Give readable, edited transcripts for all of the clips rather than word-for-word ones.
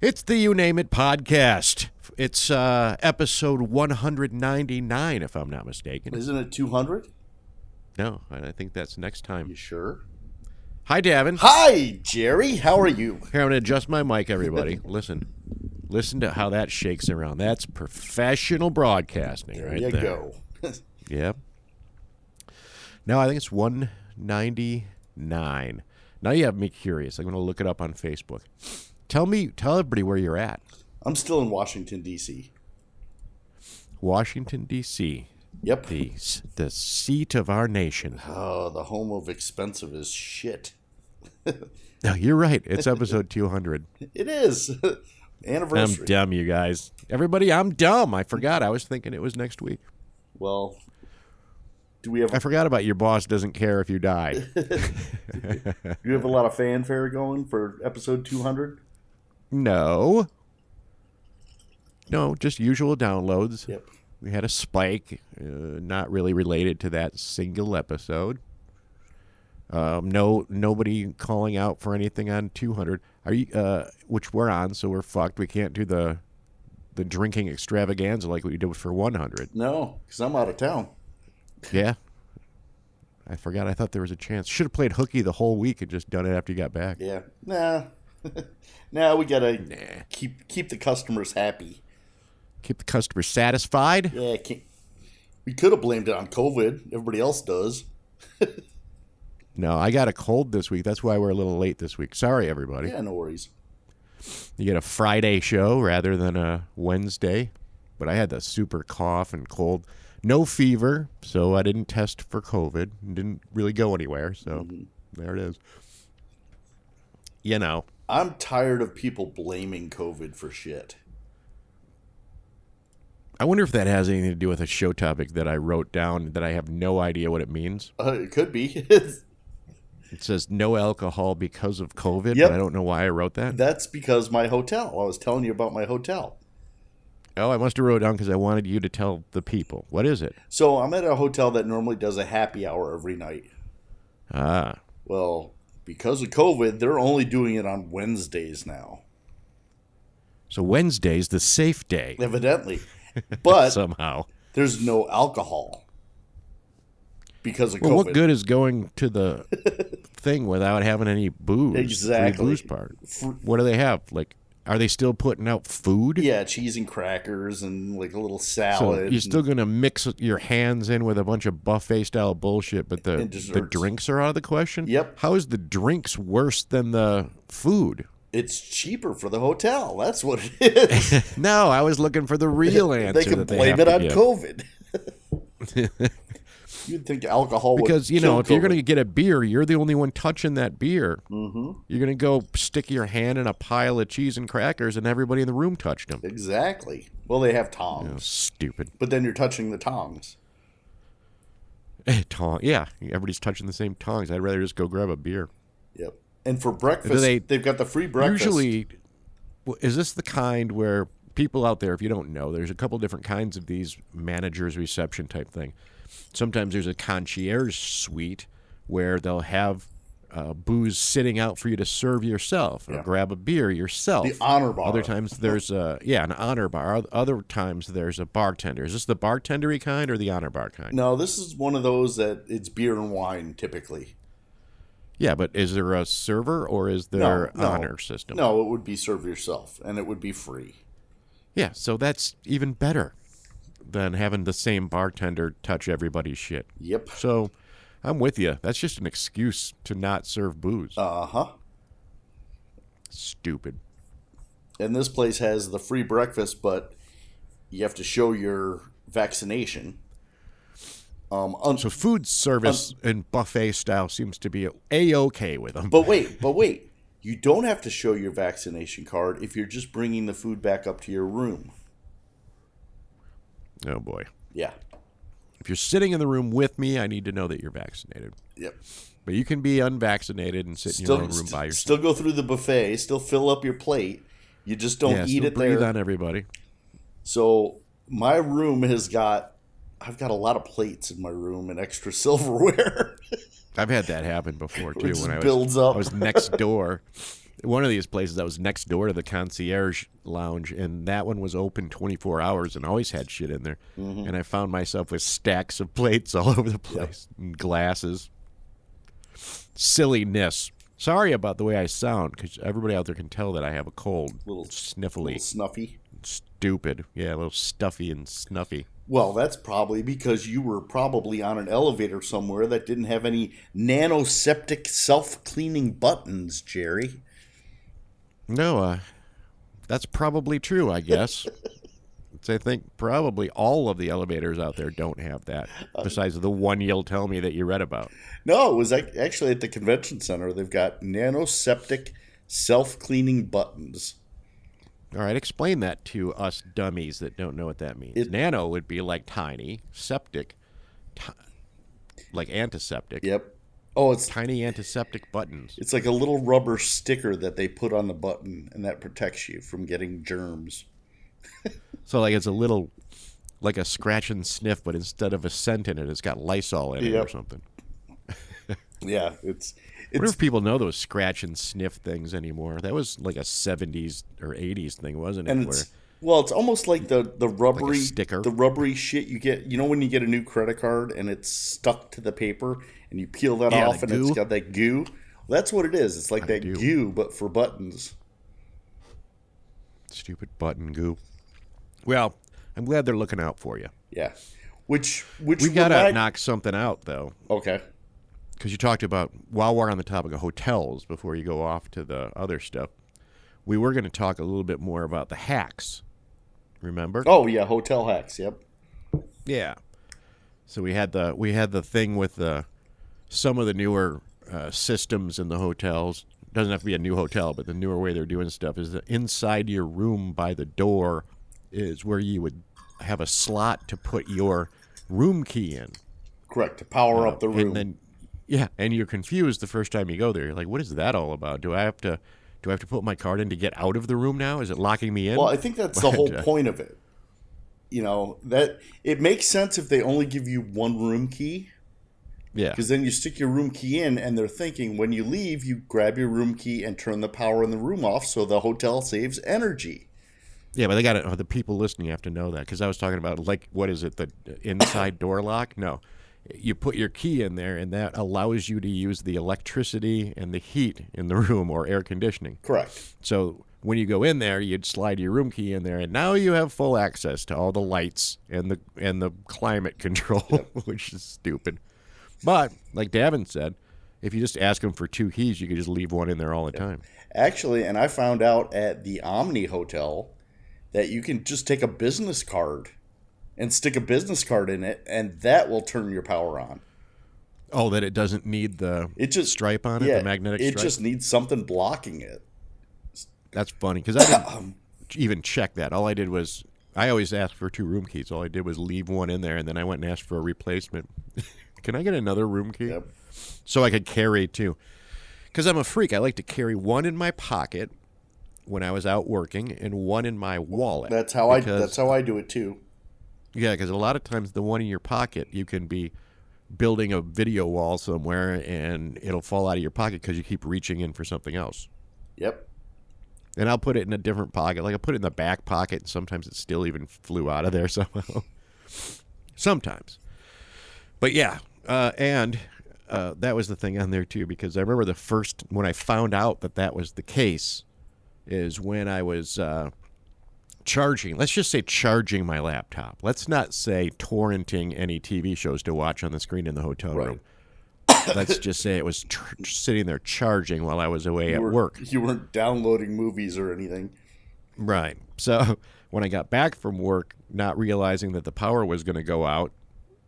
It's the You Name It podcast. It's episode 199, if I'm not mistaken. Isn't it 200? No, I think that's next time. You sure? Hi, Davin. Hi, Jerry. How are you? Here, I'm going to adjust my mic, everybody. Listen to how that shakes around. That's professional broadcasting There right you there. go. Yep. No, I think it's 199. Now you have me curious. I'm going to look it up on Facebook. Tell everybody where you're at. I'm still in Washington, D.C. Washington, D.C. Yep. The seat of our nation. Oh, the home of expensive as shit. No, you're right. It's episode 200. It is. Anniversary. I'm dumb, you guys. Everybody, I'm dumb. I forgot. I was thinking it was next week. Well, do we have... I forgot about your boss doesn't care if you die. Do you have a lot of fanfare going for episode 200? No, just usual downloads. Yep. We had a spike, not really related to that single episode. Nobody calling out for anything on 200. Are you? Which we're on, so we're fucked. We can't do the drinking extravaganza like we did for 100. No, because I'm out of town. Yeah. I forgot. I thought there was a chance. Should have played hooky the whole week and just done it after you got back. Yeah. Nah. Nah, we gotta keep the customers happy. Keep the customer satisfied. Yeah, we could have blamed it on COVID. Everybody else does. No, I got a cold this week. That's why we're a little late this week. Sorry, everybody. Yeah, no worries. You get a Friday show rather than a Wednesday. But I had the super cough and cold. No fever, so I didn't test for COVID. Didn't really go anywhere, so there it is. You know. I'm tired of people blaming COVID for shit. I wonder if that has anything to do with a show topic that I wrote down that I have no idea what it means. It could be. It says no alcohol because of COVID, Yep. but I don't know why I wrote that. That's because my hotel. I was telling you about my hotel. Oh, I must have wrote it down because I wanted you to tell the people. What is it? So I'm at a hotel that normally does a happy hour every night. Ah. Well, because of COVID, they're only doing it on Wednesdays now. So Wednesday's the safe day. Evidently. But somehow there's no alcohol because of well, COVID. what good is going to the thing without having any booze? Exactly. Free booze part. What do they have? Like, are they still putting out food? Yeah, cheese and crackers and like a little So salad. you're still going to mix your hands in with a bunch of buffet-style bullshit, but the drinks are out of the question? Yep. How is the drinks worse than the food? It's cheaper for the hotel. That's what it is. No, I was looking for the real answer. They can that blame have it to on give. COVID. You'd think alcohol would Because, kill if you're COVID. going to get a beer, you're the only one touching that beer. Mm-hmm. You're going to go stick your hand in a pile of cheese and crackers, and everybody in the room touched them. Exactly. Well, they have tongs. Stupid. But then you're touching the tongs. Yeah, everybody's touching the same tongs. I'd rather just go grab a beer. Yep. And for breakfast, they've got the free breakfast. Usually, is this the kind where people out there, if you don't know, there's a couple different kinds of these managers reception type thing. Sometimes there's a concierge suite where they'll have booze sitting out for you to serve yourself or grab a beer yourself. The honor bar. Other times there's an honor bar. Other times there's a bartender. Is this the bartendery kind or the honor bar kind? No, this is one of those that it's beer and wine typically. Yeah, but is there a server or is there honor system? No, it would be serve yourself, and it would be free. Yeah, so that's even better than having the same bartender touch everybody's shit. Yep. So I'm with you. That's just an excuse to not serve booze. Uh-huh. Stupid. And this place has the free breakfast, but you have to show your vaccination. So food service and buffet style seems to be A-okay with them. But wait. You don't have to show your vaccination card if you're just bringing the food back up to your room. Oh, boy. Yeah. If you're sitting in the room with me, I need to know that you're vaccinated. Yep. But you can be unvaccinated and sit in your own room by yourself. Still go through the buffet, still fill up your plate. You just don't eat it there. Breathe on everybody. So my room I've got a lot of plates in my room and extra silverware. I've had that happen before, too. It just when builds up. I was next door. one of these places I was next door to the concierge lounge, and that one was open 24 hours and always had shit in there. Mm-hmm. And I found myself with stacks of plates all over the place and glasses. Silliness. Sorry about the way I sound, because everybody out there can tell that I have a cold. Little sniffly. Little snuffy. Stupid. Yeah, a little stuffy and snuffy. Well, that's probably because you were probably on an elevator somewhere that didn't have any nanoseptic self-cleaning buttons, Jerry. No, that's probably true, I guess. I think probably all of the elevators out there don't have that, besides the one you'll tell me that you read about. No, it was actually at the convention center. They've got nanoseptic self-cleaning buttons. All right, explain that to us dummies that don't know what that means. Nano would be like tiny, septic, like antiseptic. Yep. Oh, it's tiny antiseptic buttons. It's like a little rubber sticker that they put on the button, and that protects you from getting germs. So like it's a little, like a scratch and sniff, but instead of a scent in it, it's got Lysol in it or something. Yeah, it's. I wonder if people know those scratch and sniff things anymore. That was like a 70s or 80s thing, wasn't it? And it's almost like the rubbery like sticker. The rubbery shit you get. You know when you get a new credit card and it's stuck to the paper and you peel that off and it's got that goo? Well, that's what it is. It's like that goo, but for buttons. Stupid button goo. Well, I'm glad they're looking out for you. Yeah. Which we gotta knock something out though. Okay. Because you talked about, while we're on the topic of hotels, before you go off to the other stuff, we were going to talk a little bit more about the hacks. Remember? Oh yeah, hotel hacks. Yep. Yeah. So we had the thing with some of the newer systems in the hotels. Doesn't have to be a new hotel, but the newer way they're doing stuff is that inside your room by the door is where you would have a slot to put your room key in. Correct, to power up the room. And then, and you're confused the first time you go there. You're like, what is that all about? Do I have to put my card in to get out of the room now? Is it locking me in? Well, I think that's the whole point of it. You know, that it makes sense if they only give you one room key. Yeah. Because then you stick your room key in, and they're thinking when you leave, you grab your room key and turn the power in the room off so the hotel saves energy. Yeah, but the people listening have to know that, because I was talking about, like, what is it, the inside door lock? No. You put your key in there, and that allows you to use the electricity and the heat in the room or air conditioning. Correct. So when you go in there, you'd slide your room key in there, and now you have full access to all the lights and the climate control, which is stupid. But like Davin said, if you just ask them for two keys, you could just leave one in there all the time. Actually, and I found out at the Omni Hotel that you can just take a business card and stick a business card in it, and that will turn your power on. Oh, that it doesn't need the stripe on it, the magnetic stripe? It just needs something blocking it. That's funny, because I didn't even check that. All I did was, I always ask for two room keys. All I did was leave one in there, and then I went and asked for a replacement. Can I get another room key? Yep. So I could carry two. Because I'm a freak. I like to carry one in my pocket when I was out working and one in my wallet. That's how I do it too. Yeah, because a lot of times the one in your pocket, you can be building a video wall somewhere and it'll fall out of your pocket because you keep reaching in for something else. Yep. And I'll put it in a different pocket. Like I put it in the back pocket, and sometimes it still even flew out of there somehow. Sometimes. But yeah, and that was the thing on there too, because I remember when I found out that was the case is when I was charging. Let's just say charging my laptop. Let's not say torrenting any TV shows to watch on the screen in the hotel room. Let's just say it was sitting there charging while I was away at work. You weren't downloading movies or anything. Right. So when I got back from work, not realizing that the power was going to go out,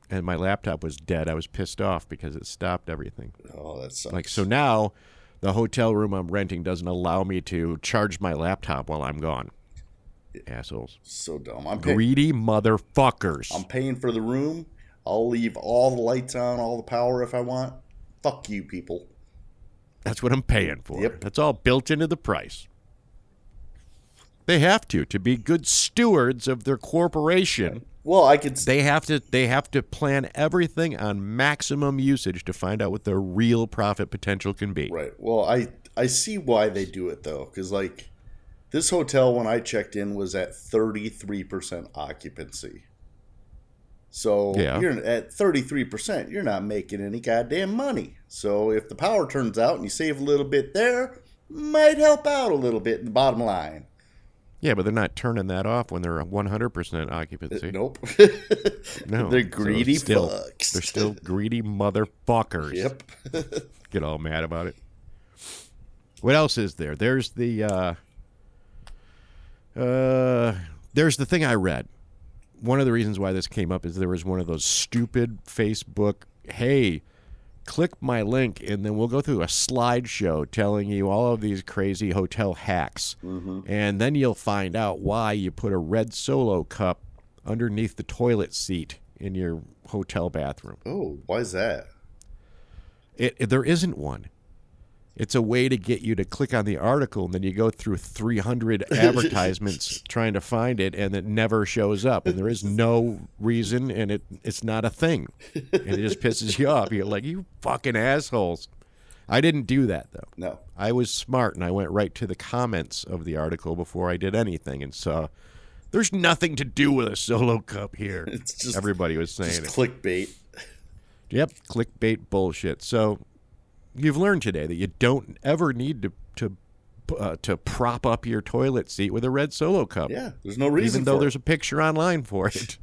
and my laptop was dead, I was pissed off because it stopped everything. Oh, that sucks. Like, so now the hotel room I'm renting doesn't allow me to charge my laptop while I'm gone. Assholes. So dumb. Greedy motherfuckers. I'm paying for the room. I'll leave all the lights on, all the power if I want. Fuck you, people. That's what I'm paying for. Yep. That's all built into the price. They have to be good stewards of their corporation. Right. Well, They have to plan everything on maximum usage to find out what their real profit potential can be. Right. Well, I see why they do it though, because like this hotel when I checked in was at 33% occupancy. So Yeah. you're at 33%, you're not making any goddamn money. So if the power turns out and you save a little bit there, might help out a little bit in the bottom line. Yeah, but they're not turning that off when they're 100% occupancy. Nope. No. They're greedy so fucks. They're still greedy motherfuckers. Yep. Get all mad about it. What else is there? There's the thing I read. One of the reasons why this came up is there was one of those stupid Facebook, hey, click my link and then we'll go through a slideshow telling you all of these crazy hotel hacks. Mm-hmm. And then you'll find out why you put a red Solo cup underneath the toilet seat in your hotel bathroom. Oh, why is that? There isn't one. It's a way to get you to click on the article, and then you go through 300 advertisements trying to find it, and it never shows up. And there is no reason, and it's not a thing. And it just pisses you off. You're like, you fucking assholes. I didn't do that, though. No. I was smart, and I went right to the comments of the article before I did anything, and saw there's nothing to do with a Solo cup here. It's just everybody was saying just it. Clickbait. Yep, clickbait bullshit. So you've learned today that you don't ever need to prop up your toilet seat with a red Solo cup. Yeah, there's no reason even though for there's it. a picture online for it.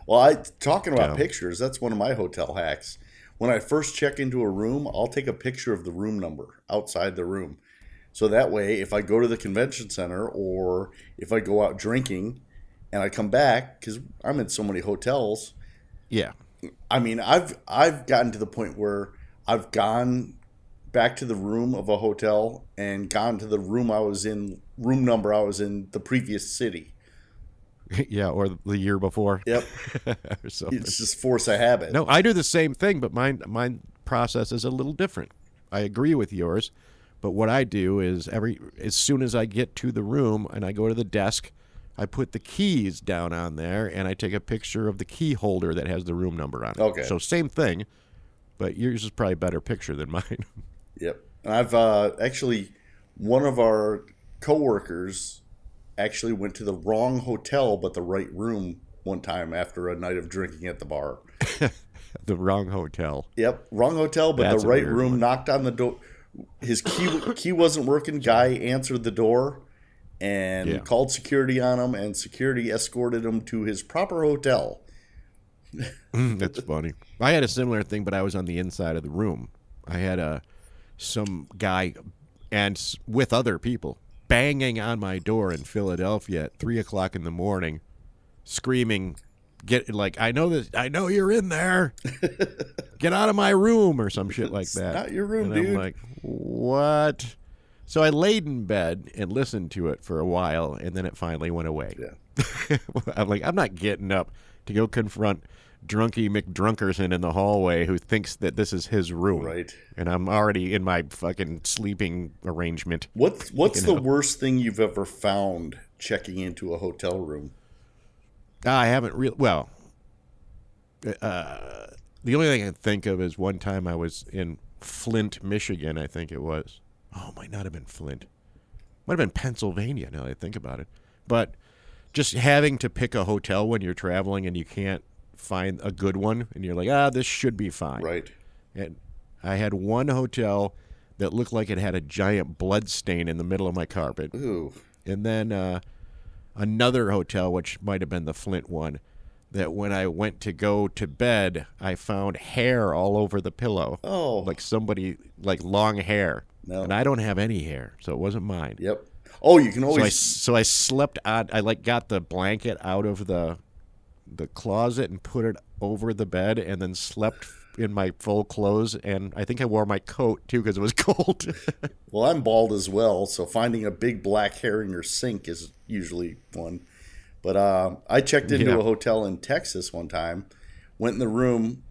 Well, talking about pictures, that's one of my hotel hacks. When I first check into a room, I'll take a picture of the room number outside the room. So that way, if I go to the convention center or if I go out drinking and I come back, because I'm in so many hotels. Yeah. I mean, I've gotten to the point where I've gone back to the room of a hotel and gone to the room number I was in the previous city. Yeah, or the year before. Yep. Or something. It's just force of habit. No, I do the same thing, but mine process is a little different. I agree with yours, but what I do is as soon as I get to the room and I go to the desk, I put the keys down on there and I take a picture of the key holder that has the room number on it. Okay. So same thing, but yours is probably a better picture than mine. Yep. And I've actually, one of our coworkers actually went to the wrong hotel but the right room one time after a night of drinking at the bar. The wrong hotel. Yep, wrong hotel, but That's the right a weird room. one. Knocked on the door. His key wasn't working. Guy answered the door and called security on him, and security escorted him to his proper hotel. That's funny. I had a similar thing, but I was on the inside of the room. I had some guy and with other people banging on my door in Philadelphia at 3:00 in the morning, screaming, I know you're in there. Get out of my room or some shit like that. Not your room, and dude. I'm like, what? So I laid in bed and listened to it for a while, and then it finally went away. Yeah. I'm like, I'm not getting up to go confront Drunky McDrunkerson in the hallway who thinks that this is his room. Right. And I'm already in my fucking sleeping arrangement. What's the worst thing you've ever found checking into a hotel room? I haven't really. Well, the only thing I can think of is one time I was in Flint, Michigan, I think it was. Oh, it might not have been Flint. Might have been Pennsylvania, now that I think about it. But just having to pick a hotel when you're traveling and you can't find a good one, and you're like, this should be fine. Right. And I had one hotel that looked like it had a giant blood stain in the middle of my carpet. Ooh. And then another hotel, which might have been the Flint one, that when I went to go to bed, I found hair all over the pillow. Oh. Like somebody, long hair. No. And I don't have any hair, so it wasn't mine. Yep. Oh, you can always. So I slept on. I got the blanket out of the closet and put it over the bed, and then slept in my full clothes. And I think I wore my coat too because it was cold. Well, I'm bald as well, so finding a big black hair in your sink is usually one. But I checked into a hotel in Texas one time, went in the room,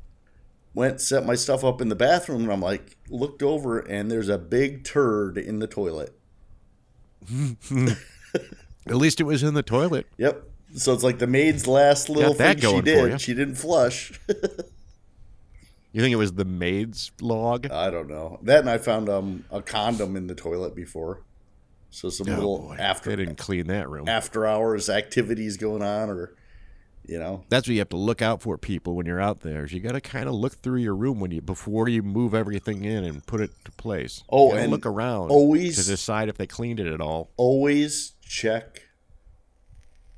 set my stuff up in the bathroom, and I'm like, looked over, and there's a big turd in the toilet. At least it was in the toilet. Yep. So it's like the maid's last little Got that thing she going for ya. did. She didn't flush. You think it was the maid's log? I don't know. That, and I found a condom in the toilet before. So some little they didn't clean that room. After hours activities going on, or That's what you have to look out for, people, when you're out there. Is you got to kind of look through your room before you move everything in and put it to place. Oh, and look around to decide if they cleaned it at all. Always check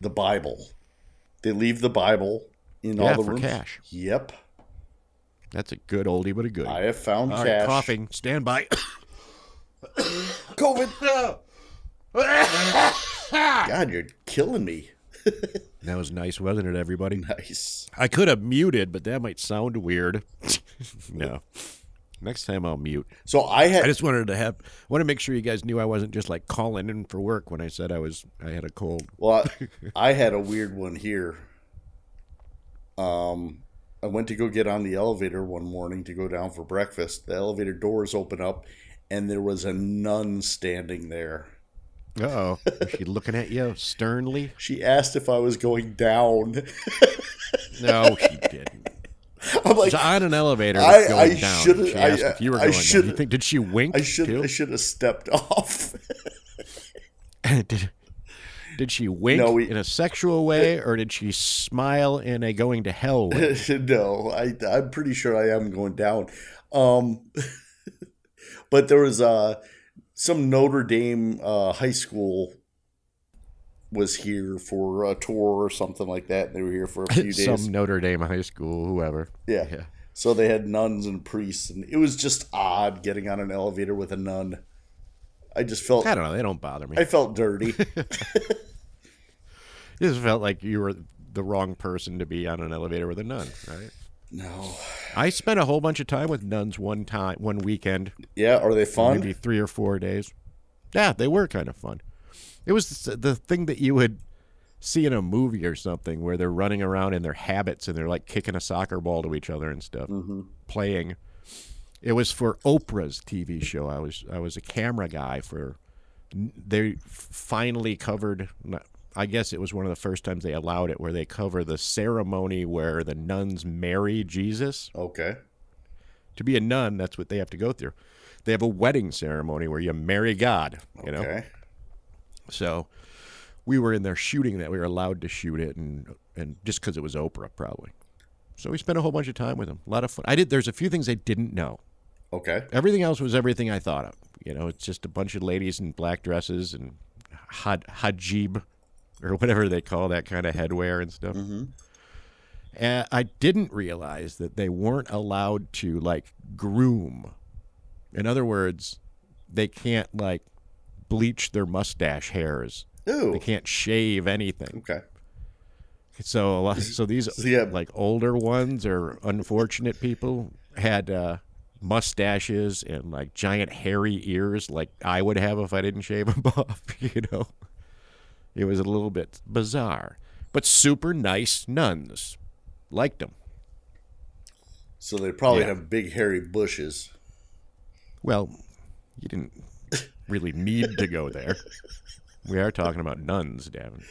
the Bible. They leave the Bible in all the rooms. For cash. Yep. That's a good oldie, but a good. I have found all cash. Right, coughing. Stand by. COVID. God, you're killing me. That was nice, wasn't it, everybody? Nice. I could have muted, but that might sound weird. No. Next time I'll mute. So I just wanted to make sure you guys knew I wasn't just like calling in for work when I said I had a cold. Well, I had a weird one here. I went to go get on the elevator one morning to go down for breakfast. The elevator doors open up, and there was a nun standing there. Uh-oh. Was she looking at you sternly? She asked if I was going down. No, she didn't. I'm like, on an elevator going down. She asked if you were going down. Did she wink? I should have stepped off. Did she wink in a sexual way, or did she smile in a going to hell way? No, I'm pretty sure I am going down. But there was some Notre Dame high school was here for a tour or something like that. They were here for a few days. Some Notre Dame high school, whoever. Yeah. So they had nuns and priests, and it was just odd getting on an elevator with a nun. I just felt... I don't know. They don't bother me. I felt dirty. You just felt like you were the wrong person to be on an elevator with a nun, right? No. I spent a whole bunch of time with nuns one weekend. Yeah, are they fun? Maybe 3 or 4 days. Yeah, they were kind of fun. It was the thing that you would see in a movie or something where they're running around in their habits and they're like kicking a soccer ball to each other and stuff, playing. It was for Oprah's TV show. I was a camera guy for. They finally covered. I guess it was one of the first times they allowed it, where they cover the ceremony where the nuns marry Jesus. Okay. To be a nun, that's what they have to go through. They have a wedding ceremony where you marry God. You know. So we were in there shooting that. We were allowed to shoot it, and just because it was Oprah, probably. So we spent a whole bunch of time with them. A lot of fun. There's a few things I didn't know. Okay. Everything else was everything I thought of. It's just a bunch of ladies in black dresses and hijab, or whatever they call that kind of headwear and stuff. And I didn't realize that they weren't allowed to, like, groom. In other words, they can't, like, bleach their mustache hairs. Ooh. They can't shave anything. Okay. So these like older ones or unfortunate people had mustaches and like giant hairy ears like I would have if I didn't shave them off, It was a little bit bizarre. But super nice nuns. Liked them. So they probably have big hairy bushes. Well, you didn't really need to go there. We are talking about nuns, Davin.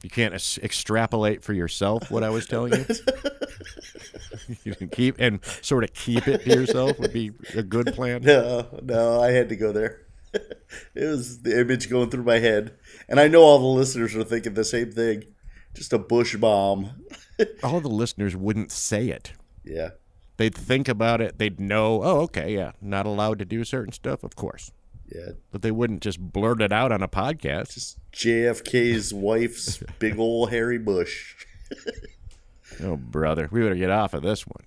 You can't extrapolate for yourself what I was telling you. You can keep it to yourself would be a good plan. No, I had to go there. It was the image going through my head. And I know all the listeners are thinking the same thing. Just a bush bomb. All the listeners wouldn't say it. Yeah. They'd think about it. They'd know, oh, okay, yeah, not allowed to do certain stuff, of course. Yeah. But they wouldn't just blurt it out on a podcast. Just JFK's wife's big old hairy bush. Oh, brother. We better get off of this one.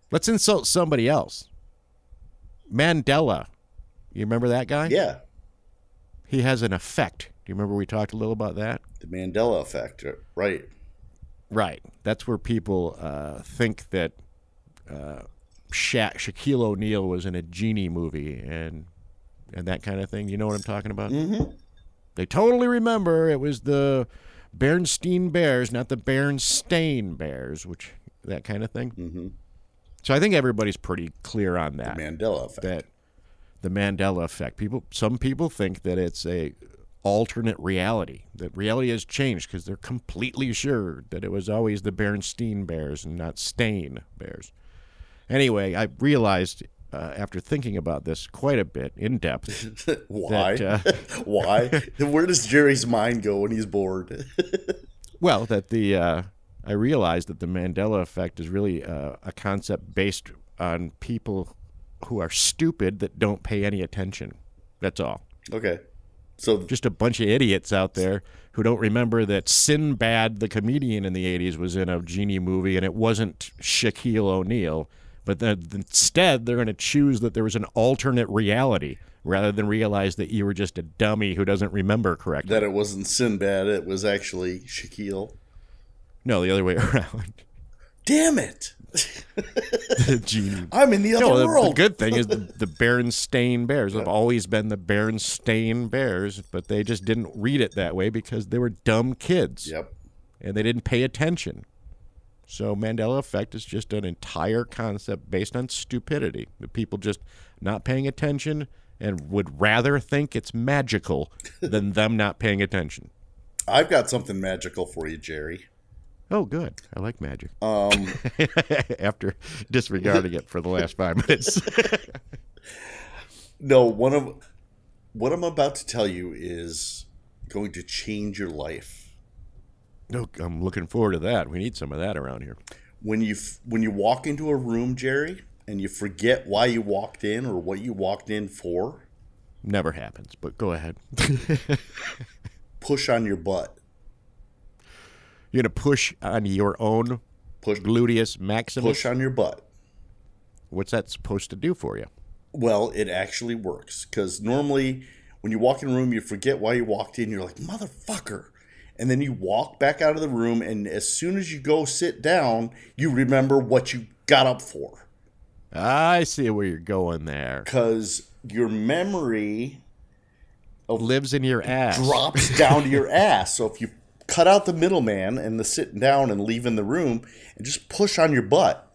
Let's insult somebody else. Mandela. You remember that guy? Yeah. He has an effect. Do you remember we talked a little about that? The Mandela Effect, right. Right. That's where people think that Shaquille O'Neal was in a genie movie and that kind of thing. You know what I'm talking about? Mm-hmm. They totally remember it was the Bernstein Bears, not the Berenstain Bears, that kind of thing. Mm-hmm. So I think everybody's pretty clear on that. The Mandela Effect. The Mandela Effect. Some people think that it's alternate reality. That reality has changed because they're completely sure that it was always the Berenstain Bears and not Stain Bears. Anyway, I realized after thinking about this quite a bit in depth. Why? That, Why? Where does Jerry's mind go when he's bored? well, that I realized that the Mandela Effect is really a concept based on people who are stupid that don't pay any attention. That's all. Okay. So just a bunch of idiots out there who don't remember that Sinbad, the comedian in the 80s, was in a genie movie, and it wasn't Shaquille O'Neal. But instead, they're going to choose that there was an alternate reality rather than realize that you were just a dummy who doesn't remember correctly. That it wasn't Sinbad, it was actually Shaquille. No, the other way around. Damn it. The genie. I'm in the other world. The good thing is the Berenstain Bears have always been the Berenstain Bears, but they just didn't read it that way because they were dumb kids. Yep. And they didn't pay attention. So Mandela Effect is just an entire concept based on stupidity. The people just not paying attention and would rather think it's magical than them not paying attention. I've got something magical for you, Jerry. Oh, good. I like magic. After disregarding it for the last 5 minutes. No, what I'm about to tell you is going to change your life. No, I'm looking forward to that. We need some of that around here. When you walk into a room, Jerry, and you forget why you walked in or what you walked in for. Never happens, but go ahead. Push on your butt. You're going to push on your own gluteus maximus? Push on your butt. What's that supposed to do for you? Well, it actually works. Because normally, when you walk in a room, you forget why you walked in. You're like, motherfucker. And then you walk back out of the room, and as soon as you go sit down, you remember what you got up for. I see where you're going there. Because your memory lives in your ass. Drops down to your ass. So if you cut out the middleman and the sitting down and leaving the room and just push on your butt.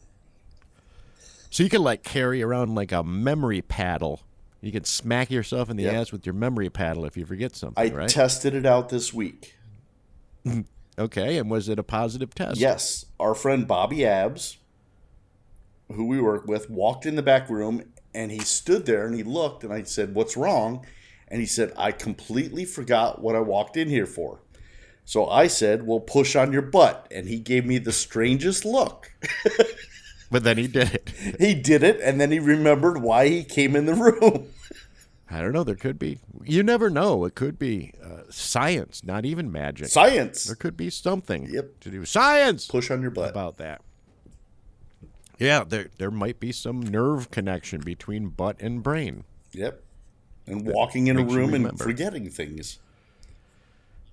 So you can like carry around like a memory paddle. You can smack yourself in the ass with your memory paddle if you forget something, right? I tested it out this week. Okay, and was it a positive test? Yes. Our friend Bobby Abs, who we work with, walked in the back room, and he stood there and he looked, and I said, "What's wrong?" And he said, "I completely forgot what I walked in here for." So I said, "Well, push on your butt." And he gave me the strangest look. But then he did it. He did it, and then he remembered why he came in the room. I don't know. There could be. You never know. It could be science, not even magic. Science. There could be something to do. Science. Push on your butt. About that. Yeah, there might be some nerve connection between butt and brain. Yep. And walking in a room and forgetting things.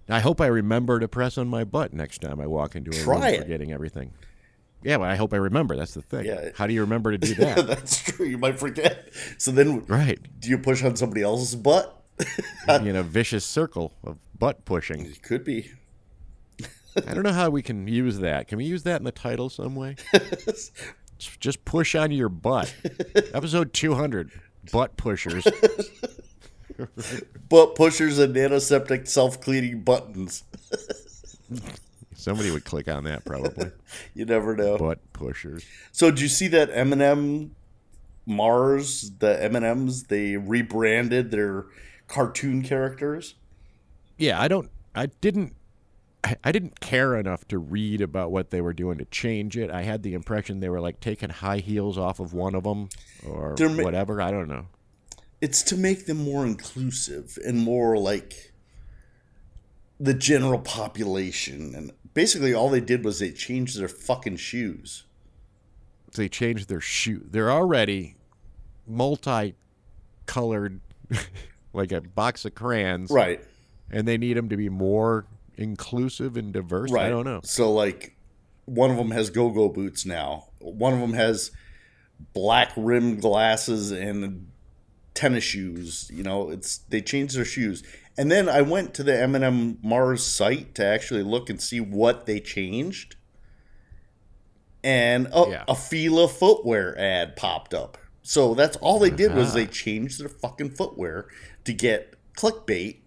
I hope I remember to press on my butt next time I walk into a room forgetting everything. Yeah, but I hope I rember. That's the thing. Yeah. How do you remember to do that? That's true. You might forget. So then, do you push on somebody else's butt? In a vicious circle of butt pushing. It could be. I don't know how we can use that. Can we use that in the title some way? Just push on your butt. Episode 200, butt pushers. Butt pushers and nanoseptic self-cleaning buttons. Somebody would click on that probably. You never know. Butt pushers. So did you see that M&M Mars, the M&Ms, they rebranded their cartoon characters? Yeah, I didn't care enough to read about what they were doing to change it. I had the impression they were like taking high heels off of one of them or whatever. I don't know. It's to make them more inclusive and more like the general population. And basically all they did was they changed their fucking shoes. They changed their shoe. They're already multicolored, like a box of crayons. Right. And they need them to be more inclusive and diverse. Right. I don't know. So like one of them has go-go boots now. One of them has black rimmed glasses and tennis shoes. You know, they changed their shoes. And then I went to the M&M Mars site to actually look and see what they changed. And a Fila footwear ad popped up. So that's all they did was they changed their fucking footwear to get clickbait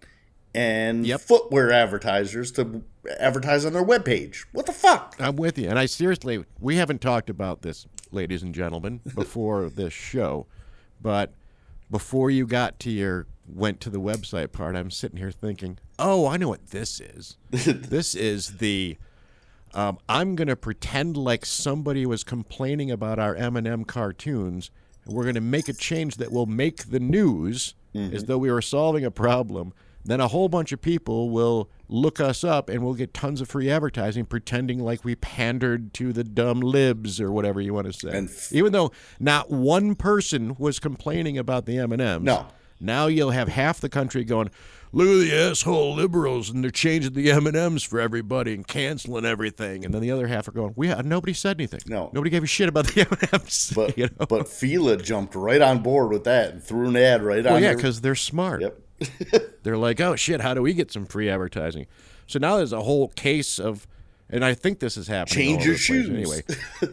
and footwear advertisers to advertise on their webpage. What the fuck? I'm with you. And we haven't talked about this, ladies and gentlemen, before this show. But before you went to the website part, I'm sitting here thinking, oh, I know what this is. This is the, I'm going to pretend like somebody was complaining about our M&M cartoons, and we're going to make a change that will make the news as though we were solving a problem. Then a whole bunch of people will look us up and we'll get tons of free advertising pretending like we pandered to the dumb libs or whatever you want to say. Even though not one person was complaining about the M&Ms. No. Now you'll have half the country going, look at the asshole liberals and they're changing the M&Ms for everybody and canceling everything. And then the other half are going, nobody said anything. No. Nobody gave a shit about the M&Ms. But Fila jumped right on board with that and threw an ad right on. Well, yeah, because they're smart. Yep. They're like, oh, shit, how do we get some free advertising? So now there's a whole case of, and I think this is happening. Change your shoes. Anyway,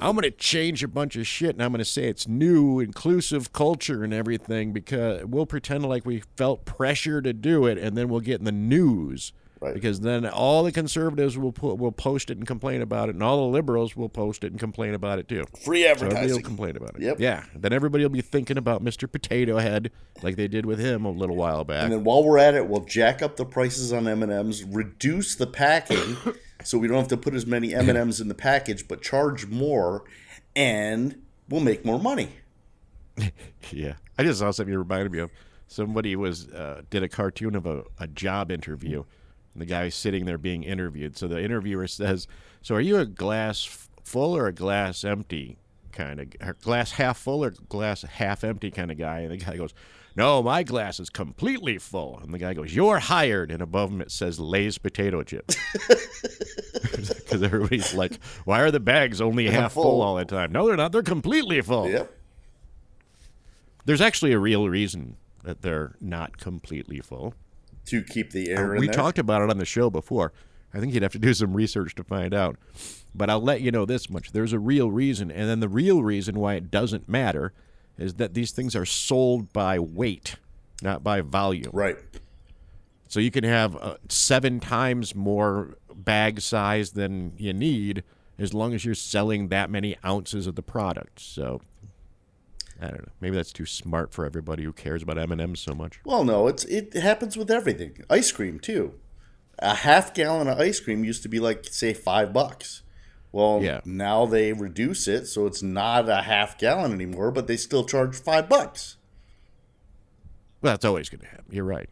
I'm going to change a bunch of shit, and I'm going to say it's new, inclusive culture and everything, because we'll pretend like we felt pressure to do it, and then we'll get in the news. Right. Because then all the conservatives will post it and complain about it, and all the liberals will post it and complain about it too. Free advertising. So everybody will complain about it. Yep. Yeah. Then everybody will be thinking about Mr. Potato Head like they did with him a little while back. And then while we're at it, we'll jack up the prices on M&Ms, reduce the packing so we don't have to put as many M&Ms in the package, but charge more, and we'll make more money. Yeah. I just saw something you reminded me of. Somebody did a cartoon of a job interview. And the guy sitting there being interviewed. So the interviewer says, so are you a glass full or a glass empty kind of, glass half full or glass half empty kind of guy? And the guy goes, no, my glass is completely full. And the guy goes, you're hired. And above him it says Lay's potato chips. Because everybody's like, why are the bags only half full all the time? No, they're not. They're completely full. Yep. There's actually a real reason that they're not completely full. To keep the air in we there? talked about it on the show before. I think you'd have to do some research to find out. But I'll let you know this much. There's a real reason. And then the real reason why it doesn't matter is that these things are sold by weight, not by volume. Right. So you can have 7 times more bag size than you need as long as you're selling that many ounces of the product. So I don't know. Maybe that's too smart for everybody who cares about M&Ms so much. Well, no, it happens with everything. Ice cream, too. A half gallon of ice cream used to be like, say, $5. Well, now they reduce it, so it's not a half gallon anymore, but they still charge $5. Well, that's always going to happen. You're right.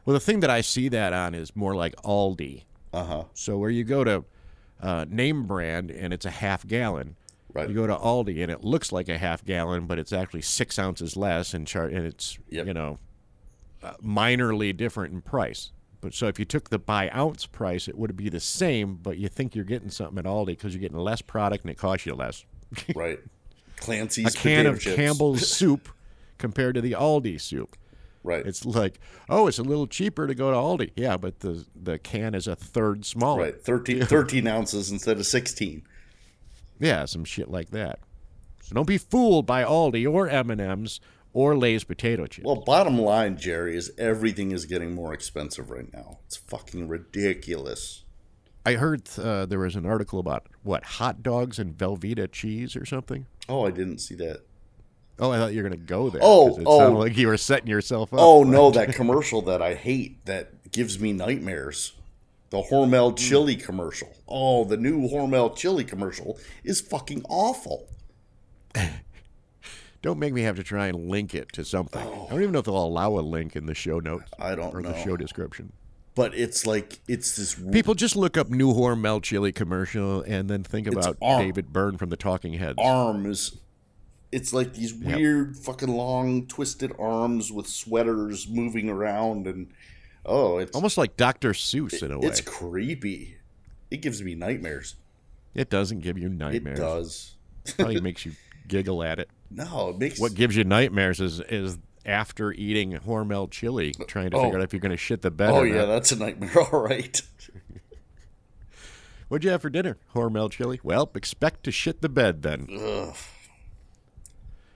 Well, the thing that I see that on is more like Aldi. Uh-huh. So where you go to name brand and it's a half gallon, right. You go to Aldi and it looks like a half gallon, but it's actually 6 ounces less, and it's minorly different in price. But so if you took the by ounce price, it would be the same, but you think you're getting something at Aldi because you're getting less product and it costs you less. Right. Clancy's a can of chips. Campbell's soup compared to the Aldi soup. Right. It's like, oh, it's a little cheaper to go to Aldi. Yeah, but the can is a third smaller. Right. 13 ounces instead of 16. Yeah, some shit like that. So don't be fooled by Aldi or M&M's or Lay's potato chips. Well, bottom line, Jerry, is everything is getting more expensive right now. It's fucking ridiculous. I heard there was an article about, hot dogs and Velveeta cheese or something? Oh, I didn't see that. Oh, I thought you were going to go there. It sounded like you were setting yourself up. Oh, no, that commercial that I hate that gives me nightmares. The Hormel chili commercial. Oh, the new Hormel chili commercial is fucking awful. Don't make me have to try and link it to something. I don't even know if they'll allow a link in the show notes. I don't know. Or the show description. But it's like, it's this... People just look up new Hormel chili commercial and then think about David Byrne from the Talking Heads. Arms. It's like these weird fucking long twisted arms with sweaters moving around and... Oh, it's... almost like Dr. Seuss in a way. It's creepy. It gives me nightmares. It doesn't give you nightmares. It does. It probably makes you giggle at it. No, it makes... What gives you nightmares is after eating Hormel chili, trying to figure out if you're going to shit the bed or not. Yeah, that's a nightmare. All right. What'd you have for dinner? Hormel chili? Well, expect to shit the bed then. Ugh.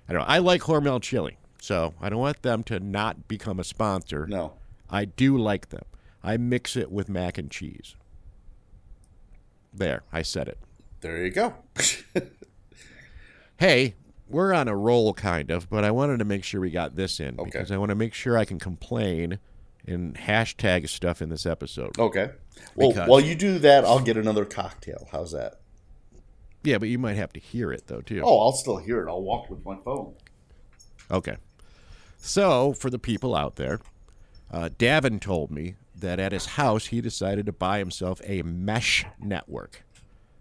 I don't know. I like Hormel chili, so I don't want them to not become a sponsor. No. I do like them. I mix it with mac and cheese. There, I said it. There you go. Hey, we're on a roll, kind of, but I wanted to make sure we got this in because I want to make sure I can complain and hashtag stuff in this episode. Okay. Well, while you do that, I'll get another cocktail. How's that? Yeah, but you might have to hear it, though, too. Oh, I'll still hear it. I'll walk with my phone. Okay. So, for the people out there, Davin told me that at his house, he decided to buy himself a mesh network.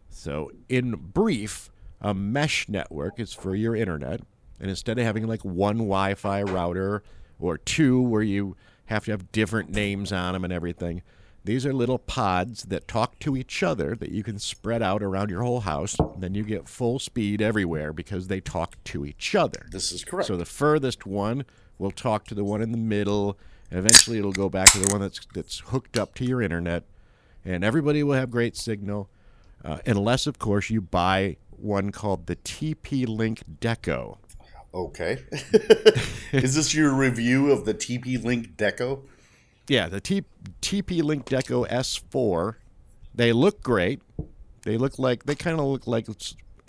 So, in brief, a mesh network is for your internet. And instead of having like one Wi-Fi router or two where you have to have different names on them and everything, these are little pods that talk to each other that you can spread out around your whole house. Then you get full speed everywhere because they talk to each other. This is correct. So the furthest one will talk to the one in the middle. And eventually it'll go back to the one that's hooked up to your internet. And everybody will have great signal. Unless, of course, you buy one called the TP-Link Deco. Okay. Is this your review of the TP-Link Deco? Yeah, the TP-Link Deco S4. They look great. They kind of look like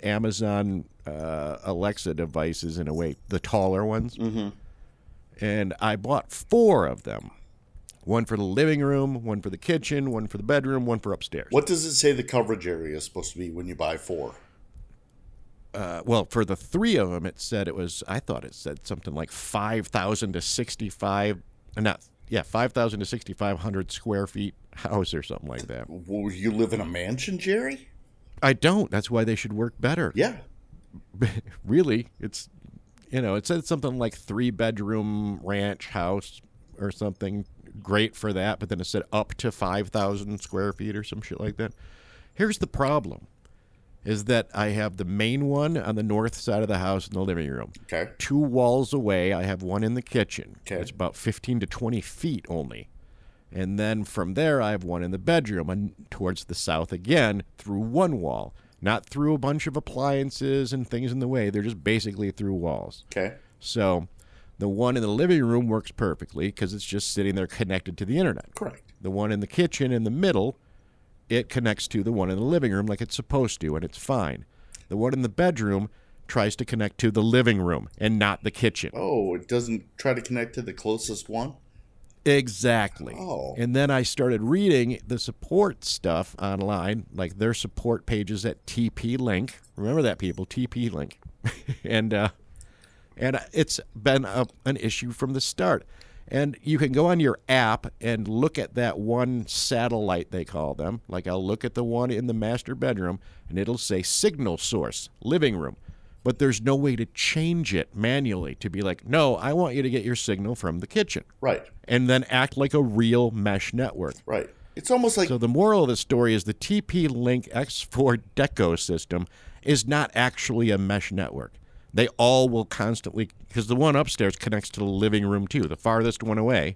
Amazon Alexa devices in a way, the taller ones. Mm-hmm. And I bought 4 of them. One for the living room, one for the kitchen, one for the bedroom, one for upstairs. What does it say the coverage area is supposed to be when you buy 4? Well, for the 3 of them, I thought it said something like 5,000 to 6,500 square feet house or something like that. Well, you live in a mansion, Jerry? I don't. That's why they should work better. Yeah. Really, it said something like 3-bedroom ranch house or something. Great for that, but then it said up to 5,000 square feet or some shit like that. Here's the problem. Is that I have the main one on the north side of the house in the living room. Okay. 2 walls away, I have one in the kitchen. Okay. It's about 15 to 20 feet only. And then from there, I have one in the bedroom and towards the south again through one wall. Not through a bunch of appliances and things in the way. They're just basically through walls. Okay. So the one in the living room works perfectly because it's just sitting there connected to the internet. Correct. The one in the kitchen in the middle, it connects to the one in the living room like it's supposed to, and it's fine. The one in the bedroom tries to connect to the living room and not the kitchen. Oh, it doesn't try to connect to the closest one? Exactly. Oh. And then I started reading the support stuff online, like their support pages at TP-Link. Remember that, people, TP-Link. and it's been an issue from the start. And you can go on your app and look at that one satellite, they call them. Like I'll look at the one in the master bedroom, and it'll say signal source, living room. But there's no way to change it manually to be like, no, I want you to get your signal from the kitchen. Right. And then act like a real mesh network. Right. It's almost like... So the moral of the story is the TP-Link X4 Deco system is not actually a mesh network. They all will constantly, because the one upstairs connects to the living room too. The farthest one away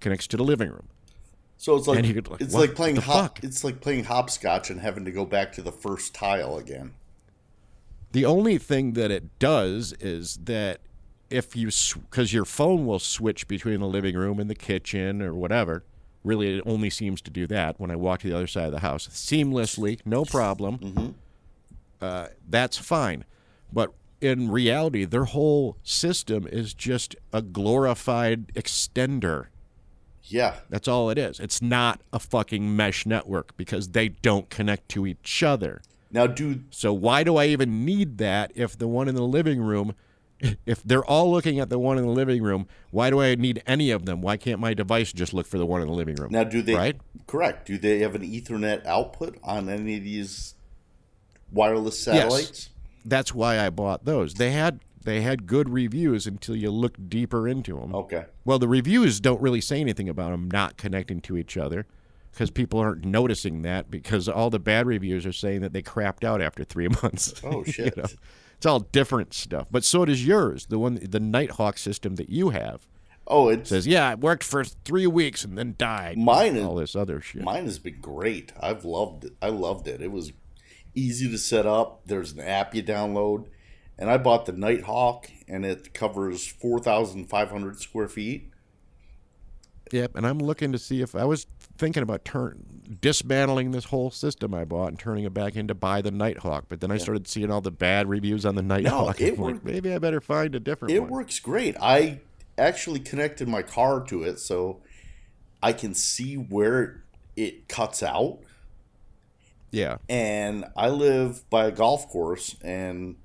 connects to the living room. So it's like it's like playing hopscotch and having to go back to the first tile again. The only thing that it does is that if you, because your phone will switch between the living room and the kitchen or whatever. Really, it only seems to do that when I walk to the other side of the house seamlessly, no problem. Mm-hmm. That's fine, but in reality, their whole system is just a glorified extender. Yeah. That's all it is. It's not a fucking mesh network because they don't connect to each other. Now, So why do I even need that if the one in the living room, if they're all looking at the one in the living room, why do I need any of them? Why can't my device just look for the one in the living room? Now, do they? Right? Correct. Do they have an Ethernet output on any of these wireless satellites? Yes. That's why I bought those. They had good reviews until you look deeper into them. Okay. Well, the reviews don't really say anything about them not connecting to each other because people aren't noticing that because all the bad reviews are saying that they crapped out after 3 months. Oh, shit. It's all different stuff. But so does yours, the Nighthawk system that you have. Oh, it says, yeah, it worked for 3 weeks and then died. All this other shit. Mine has been great. I've loved it. I loved it. It was easy to set up. There's an app you download. And I bought the Nighthawk, and it covers 4,500 square feet. Yep, and I'm looking to see if I was thinking about dismantling this whole system I bought and turning it back into buy the Nighthawk. But then I started seeing all the bad reviews on the Nighthawk. Like, maybe I better find a different one. It works great. I actually connected my car to it so I can see where it cuts out. Yeah. And I live by a golf course, and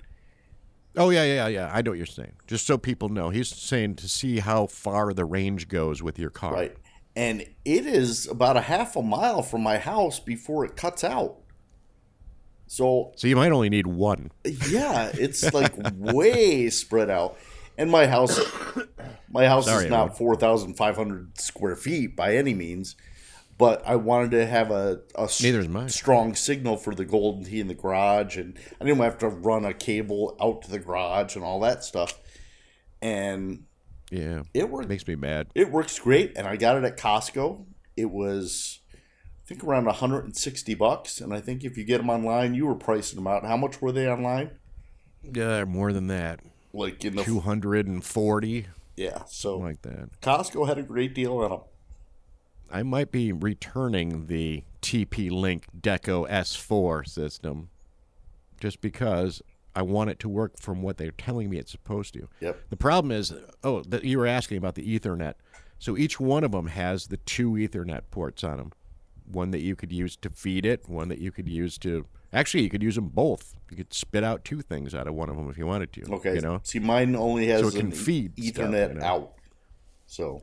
oh, yeah. I know what you're saying. Just so people know. He's saying to see how far the range goes with your car. Right. And it is about a half a mile from my house before it cuts out. So you might only need one. Yeah, it's like way spread out. And my house is not 4,500 square feet by any means. But I wanted to have a strong signal for the Golden Tee in the garage, and I didn't have to run a cable out to the garage and all that stuff. And yeah, it makes me mad. It works great, and I got it at Costco. It was, I think, around $160, and I think if you get them online, you were pricing them out. How much were they online? Yeah, more than that. Like in the 240. Yeah, so something like that. Costco had a great deal on them. I might be returning the TP-Link Deco S4 system just because I want it to work from what they're telling me it's supposed to. Yep. The problem is, that you were asking about the Ethernet. So each one of them has the 2 Ethernet ports on them. One that you could use to feed it, one that you could use to... Actually, you could use them both. You could spit out 2 things out of one of them if you wanted to. Okay. You know? See, mine only has so it can feed Ethernet stuff, out. So...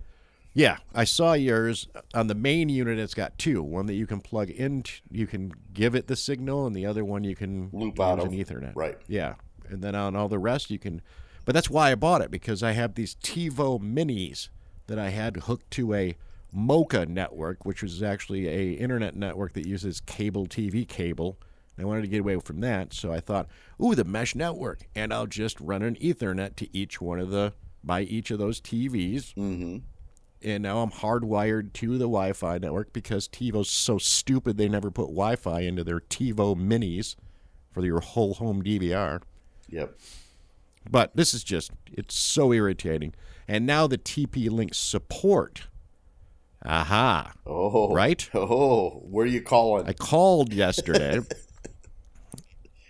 Yeah, I saw yours. On the main unit, it's got 2. One that you can plug in, you can give it the signal, and the other one you can loop out of an Ethernet. Right. Yeah, and then on all the rest, you can... But that's why I bought it, because I have these TiVo Minis that I had hooked to a Mocha network, which was actually a internet network that uses cable TV cable. I wanted to get away from that, so I thought, ooh, the mesh network, and I'll just run an Ethernet to each one of by each of those TVs. Mm-hmm. And now I'm hardwired to the Wi-Fi network because TiVo's so stupid they never put Wi-Fi into their TiVo Minis for your whole home DVR. Yep. But this is it's so irritating. And now the TP-Link support. Aha. Oh. Right? Oh, where are you calling? I called yesterday.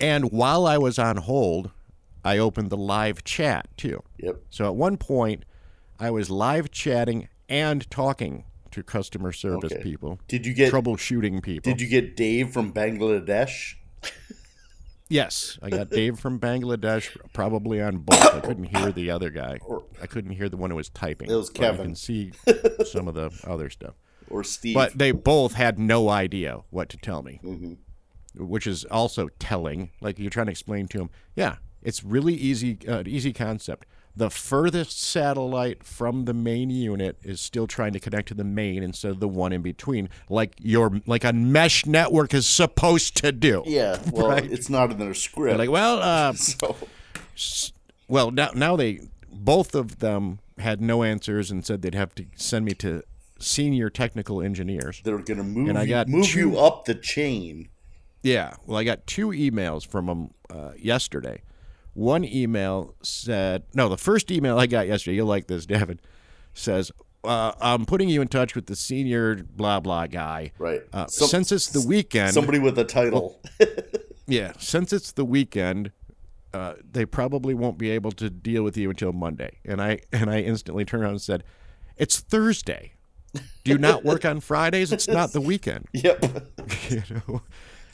And while I was on hold, I opened the live chat too. Yep. So at one point, I was live chatting and talking to customer service people. Did you get troubleshooting people? Did you get Dave from Bangladesh? Yes, I got Dave from Bangladesh, probably on both. I couldn't hear the other guy. I couldn't hear the one who was typing. It was Kevin. I can see some of the other stuff. Or Steve. But they both had no idea what to tell me, mm-hmm. which is also telling. Like you're trying to explain to them, yeah, it's really easy concept. The furthest satellite from the main unit is still trying to connect to the main instead of the one in between, like a mesh network is supposed to do. Yeah, well, right? It's not in their script. They're like, well, now both of them had no answers and said they'd have to send me to senior technical engineers. They're going to move you up the chain. Yeah, well, I got 2 emails from them yesterday. One email said, the first email I got yesterday, you'll like this, David, says, I'm putting you in touch with the senior blah, blah guy. Right. Since it's the weekend. Somebody with a title. Yeah. Since it's the weekend, they probably won't be able to deal with you until Monday. And I instantly turned around and said, it's Thursday. Do you not work on Fridays? It's not the weekend. Yep. You know?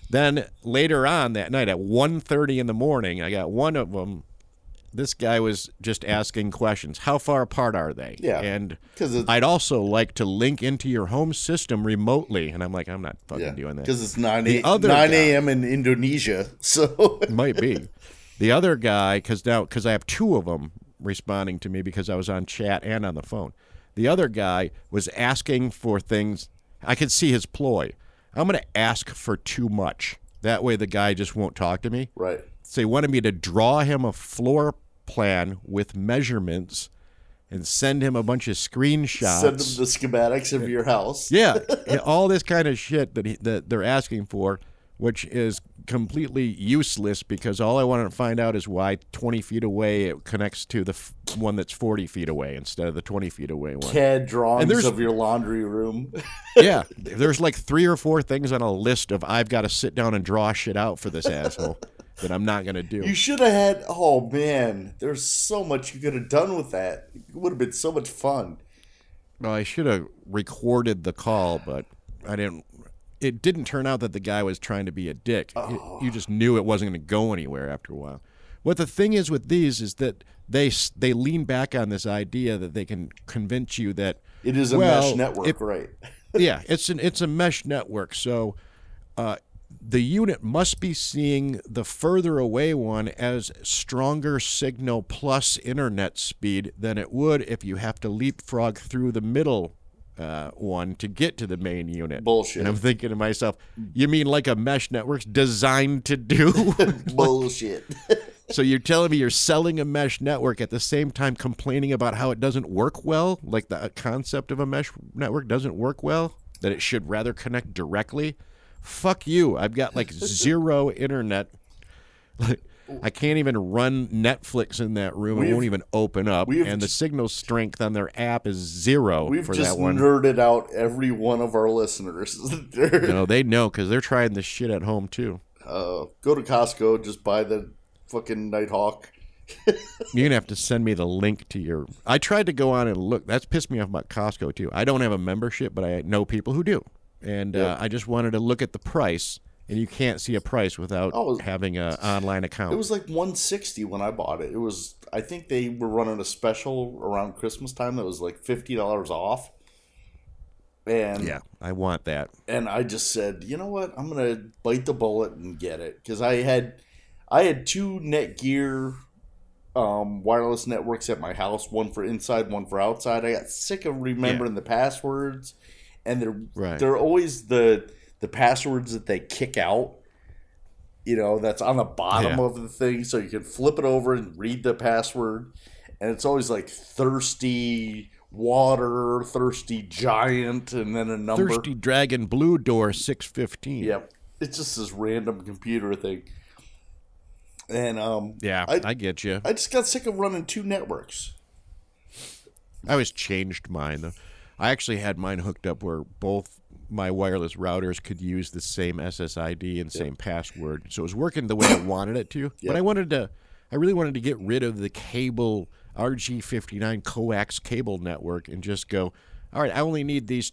Then later on that night at 1:30 in the morning, I got one of them. This guy was just asking questions. How far apart are they? Yeah. And I'd also like to link into your home system remotely. And I'm like, I'm not fucking doing that. Because it's 9 a.m. in Indonesia. So might be. The other guy, because I have 2 of them responding to me because I was on chat and on the phone. The other guy was asking for things. I could see his ploy. I'm going to ask for too much. That way the guy just won't talk to me. Right. So he wanted me to draw him a floor plan with measurements and send him a bunch of screenshots. Send him the schematics of your house. Yeah. All this kind of shit that they're asking for, which is completely useless because all I want to find out is why 20 feet away it connects to the one that's 40 feet away instead of the 20 feet away one. CAD drawings of your laundry room. Yeah, there's like 3 or 4 things on a list of I've got to sit down and draw shit out for this asshole that I'm not going to do. You should have had, oh man, there's so much you could have done with that. It would have been so much fun. Well, I should have recorded the call, but I didn't. It didn't turn out that the guy was trying to be a dick. Oh. You just knew it wasn't going to go anywhere after a while. What the thing is with these is that they lean back on this idea that they can convince you that it is a mesh network, right? Yeah, it's a mesh network. So the unit must be seeing the further away one as stronger signal plus internet speed than it would if you have to leapfrog through the middle one to get to the main unit. Bullshit. And I'm thinking to myself, you mean like a mesh network's designed to do? Bullshit. So you're telling me you're selling a mesh network at the same time complaining about how it doesn't work well? Like the concept of a mesh network doesn't work well? That it should rather connect directly? Fuck you. I've got like 0 internet. Like, I can't even run Netflix in that room. It won't even open up. And the signal strength on their app is 0 for that one. We've just nerded out every one of our listeners. No, they know because they're trying this shit at home too. Go to Costco, just buy the fucking Nighthawk. You're going to have to send me the link to your... I tried to go on and look. That's pissed me off about Costco too. I don't have a membership, but I know people who do. And I just wanted to look at the price. And you can't see a price without having an online account. It was like $160 when I bought it. It was, I think they were running a special around Christmas time that was like $50 off. And yeah, I want that. And I just said, you know what? I'm gonna bite the bullet and get it because I had 2 Netgear wireless networks at my house, one for inside, one for outside. I got sick of remembering the passwords, and they're always the passwords that they kick out, that's on the bottom of the thing, so you can flip it over and read the password, and it's always like thirsty water, thirsty giant, and then a number. Thirsty dragon, blue door 615. Yep, it's just this random computer thing. And I get you. I just got sick of running 2 networks. I always changed mine though. I actually had mine hooked up where both my wireless routers could use the same SSID and same password. So it was working the way I wanted it to. But I really wanted to get rid of the cable RG59 coax cable network and just go, all right, I only need these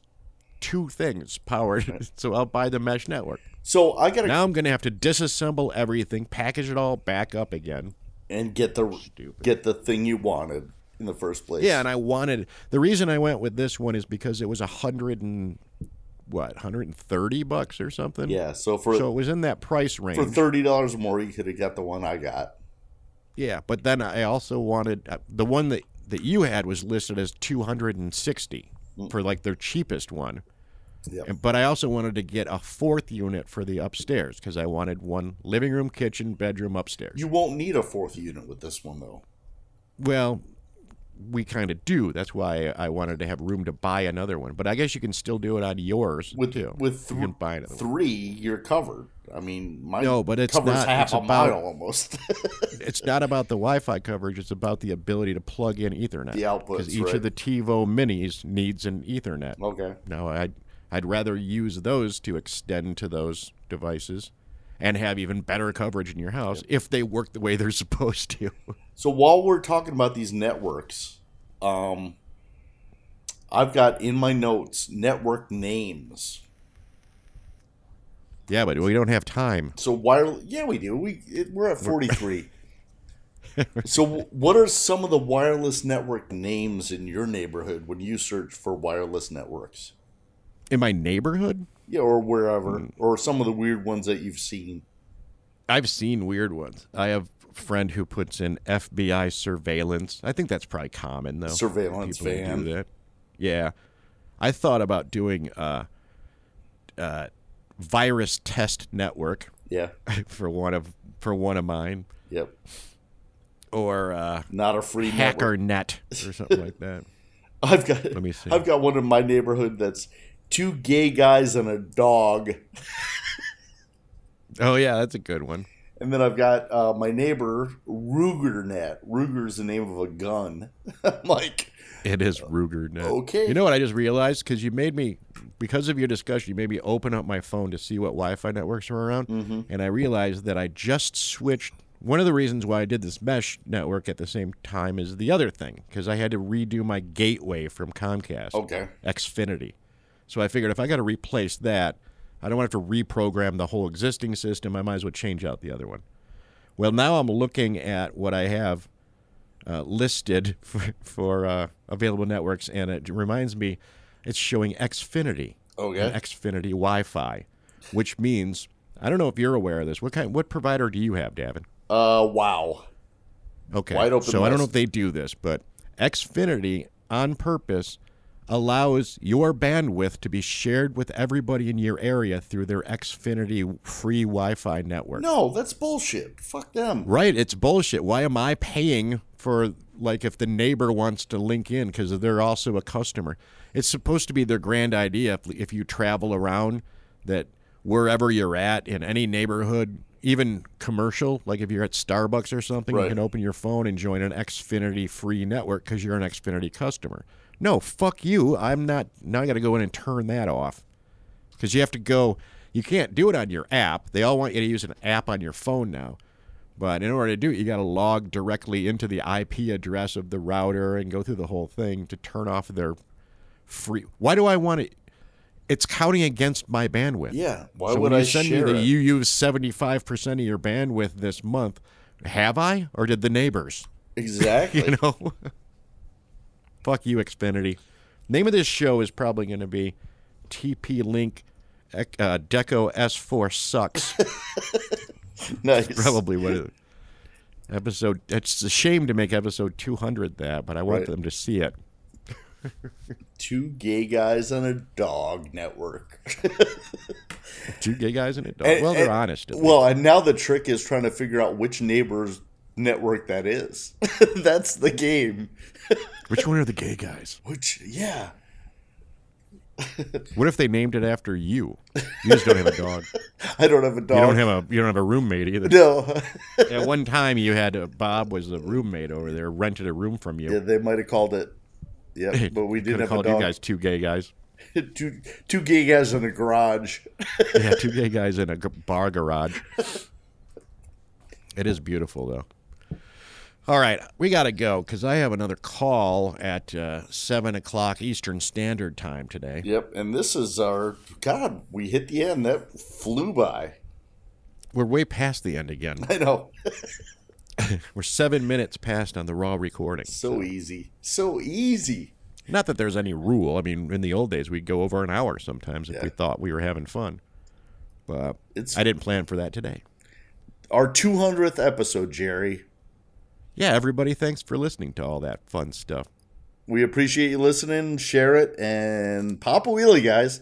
2 things powered, so I'll buy the mesh network. So now I'm going to have to disassemble everything, package it all back up again. And get the thing you wanted in the first place. Yeah, and the reason I went with this one is because it was $130 or something. Yeah, so it was in that price range. For $30 more, you could have got the one I got. Yeah, but then I also wanted the one that you had was listed as $260 for like their cheapest one. Yep. But I also wanted to get a 4th unit for the upstairs because I wanted one living room, kitchen, bedroom, upstairs. You won't need a 4th unit with this one though. Well, we kind of do. That's why I wanted to have room to buy another one. But I guess you can still do it on yours too. You can buy another 3, you're covered. I mean, mine covers half a mile almost. It's not about the Wi-Fi coverage. It's about the ability to plug in Ethernet. The outputs, because each of the TiVo minis needs an Ethernet. Okay. Now, I'd rather use those to extend to those devices and have even better coverage in your house if they work the way they're supposed to. So while we're talking about these networks, I've got in my notes network names. Yeah, but we don't have time. So we do. We're at 43. So what are some of the wireless network names in your neighborhood when you search for wireless networks? In my neighborhood? Yeah, or wherever. Or some of the weird ones that you've seen. I've seen weird ones. I have a friend who puts in FBI surveillance. I think that's probably common, though. Surveillance van. Do that. Yeah. I thought about doing virus test network. Yeah. for one of mine. Yep. Or not a free hacker network. Net or something like that. Let me see. I've got one in my neighborhood that's 2 gay guys and a dog. Oh, yeah, that's a good one. And then I've got my neighbor, RugerNet. Ruger's the name of a gun. I'm like, It is RugerNet. okay. You know what I just realized? Because of your discussion, you made me open up my phone to see what Wi-Fi networks are around. Mm-hmm. And I realized that I just switched. One of the reasons why I did this mesh network at the same time is the other thing, because I had to redo my gateway from Comcast. Okay. Xfinity. So I figured if I got to replace that, I don't want to have to reprogram the whole existing system. I might as well change out the other one. Well, now I'm looking at what I have listed for available networks, and it reminds me it's showing Xfinity. Okay. And Xfinity Wi-Fi, which means, I don't know if you're aware of this. What provider do you have, Davin? Wow. Okay. Wide open So I don't know list. if they do this, but Xfinity on purpose allows your bandwidth to be shared with everybody in your area through their Xfinity free Wi-Fi network. No, that's bullshit. Fuck them. Right, it's bullshit. Why am I paying for, like, if the neighbor wants to link in because they're also a customer? It's supposed to be their grand idea if you travel around, that wherever you're at in any neighborhood, even commercial, like if you're at Starbucks or something, Right. you can open your phone and join an Xfinity free network because you're an Xfinity customer. No, fuck you. I'm not. Now I got to go in and turn that off because you have to go. You can't do it on your app. They all want you to use an app on your phone now. But in order to do it, you got to log directly into the IP address of the router and go through the whole thing to turn off their free. Why do I want it? It's counting against my bandwidth. Yeah. Why So would when I you send me share that it? you use 75% of your bandwidth this month, have I, or did the neighbors? Exactly. You know. Fuck you, Xfinity. Name of this show is probably going to be TP Link Deco S4 sucks. Nice. Probably what it episode. It's a shame to make episode 200 that, but I want Right. them to see it. Two gay guys on a dog network. Two gay guys in it. Well, they're honest. At least. Well, and now the trick is trying to figure out which neighbor's network that is. That's the game. Which one are the gay guys? Yeah. What if they named it after you? You just don't have a dog. I don't have a dog. You don't have a roommate either. No. At one time, you had Bob was a roommate over there, rented a room from you. Yeah, they might have called it. Yeah, but we didn't have a called dog. you guys two gay guys. two gay guys in a garage. Yeah, two gay guys in a bar garage. It is beautiful, though. All right, we got to go because I have another call at 7 o'clock Eastern Standard Time today. Yep, and this is our... God, we hit the end. That flew by. We're way past the end again. I know. We're 7 minutes past on the raw recording. So easy. So easy. Not that there's any rule. I mean, in the old days, we'd go over an hour sometimes if we thought we were having fun. But I didn't plan for that today. Our 200th episode, Jerry. Yeah, everybody, thanks for listening to all that fun stuff. We appreciate you listening. Share it and pop a wheelie, guys.